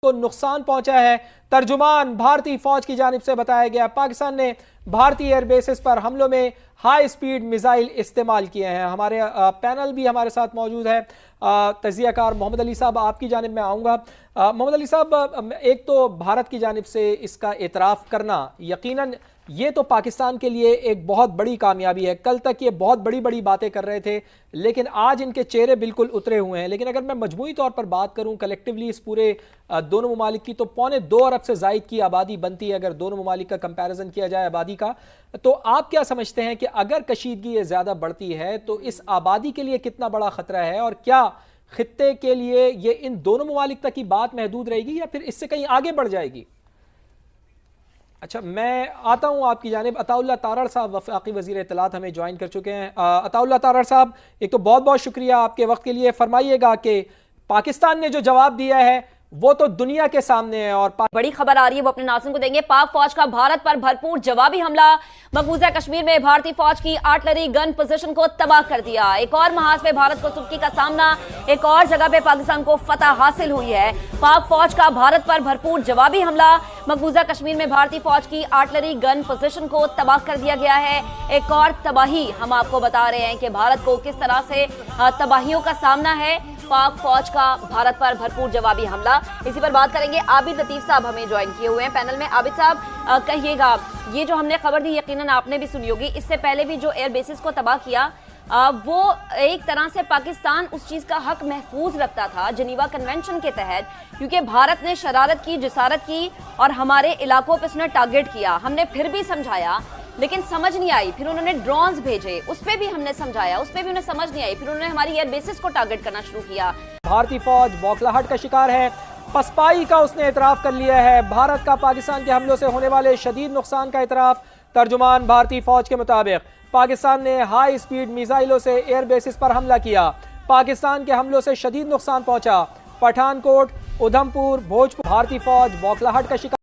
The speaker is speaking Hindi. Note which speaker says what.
Speaker 1: को नुकसान पहुंचा है। तर्जुमान भारतीय फौज की जानिब से बताया गया पाकिस्तान ने भारतीय एयर बेसिस पर हमलों में हाई स्पीड मिसाइल इस्तेमाल किए हैं। हमारे पैनल भी हमारे साथ मौजूद है। तजियाकार मोहम्मद अली साहब, आपकी जानिब में आऊँगा। मोहम्मद अली साहब, एक तो भारत की जानिब से इसका एतराफ़ करना यकीनन ये तो पाकिस्तान के लिए एक बहुत बड़ी कामयाबी है। कल तक ये बहुत बड़ी बड़ी बातें कर रहे थे, लेकिन आज इनके चेहरे बिल्कुल उतरे हुए हैं। लेकिन अगर मैं मजमूई तौर पर बात करूं कलेक्टिवली इस पूरे दोनों ममालिक की, तो 2.25 अरब से ज़ायद की आबादी बनती है अगर दोनों ममालिक का कंपैरिजन किया जाए आबादी का। तो आप क्या समझते हैं कि अगर कशीदगी ये ज़्यादा बढ़ती है तो इस आबादी के लिए कितना बड़ा ख़तरा है, और क्या खित्ते के लिए ये इन दोनों ममालिक तक की बात महदूद रहेगी या फिर इससे कहीं आगे बढ़ जाएगी? अच्छा, मैं आता हूं आपकी जानिब। अताउल्लाह तारड़ साहब वफाकी वज़ीर इत्तलात हमें ज्वाइन कर चुके हैं। अताउल्लाह तारड़ साहब, एक तो बहुत बहुत शुक्रिया आपके वक्त के लिए। फरमाइएगा कि पाकिस्तान ने जो जवाब दिया है वो तो दुनिया के सामने है और
Speaker 2: बड़ी खबर आ रही है, वो अपने नाज़रीन को देंगे। पाक फौज का भारत पर भरपूर जवाबी हमला। मकबूजा कश्मीर में भारतीय फौज की आर्टिलरी गन पोजीशन को तबाह कर दिया। एक और महाज पे भारत को सुर्खी का सामना, एक और जगह पे पाकिस्तान को फतह हासिल हुई है। पाक फौज का भारत पर भरपूर जवाबी हमला। मकबूजा कश्मीर में भारतीय फौज की आर्टिलरी गन पोजीशन को तबाह कर दिया गया है। एक और तबाही हम आपको बता रहे हैं कि भारत को किस तरह से तबाहियों का सामना है। पाक फौज का भारत पर भरपूर जवाबी हमला, इसी पर बात करेंगे। आबिद लतीफ साहब हमें ज्वाइन किए हुए हैं पैनल में। आबिद साहब, कहिएगा, ये जो हमने खबर दी यकीनन आपने भी सुनी होगी, इससे पहले भी जो एयर बेसिस को तबाह किया वो एक तरह से पाकिस्तान उस चीज का हक महफूज रखता था जिनीवा कन्वेंशन के तहत, क्योंकि भारत ने शरारत की, जिसारत की और हमारे इलाकों पर उसने टारगेट किया। हमने फिर भी समझाया लेकिन समझ नहीं आई। फिर उन्होंने ड्रोन्स भेजे, उस पर भी हमने समझाया, उस पर भी उन्हें समझ नहीं आई। फिर उन्होंने हमारी एयर बेसिस को टारगेट करना शुरू किया।
Speaker 1: भारतीय फौज बौखलाहट का शिकार है, पसपाई का उसने एतराफ़ कर लिया है। भारत का पाकिस्तान के हमलों से होने वाले शदीद नुकसान का एतराफ़। तर्जुमान भारतीय फौज के मुताबिक पाकिस्तान ने हाई स्पीड मिसाइलों से एयर बेसिस पर हमला किया। पाकिस्तान के हमलों से शदीद नुकसान पहुंचा। पठानकोट, उधमपुर, भोजपुर। भारतीय फौज बौखलाहट का शिकार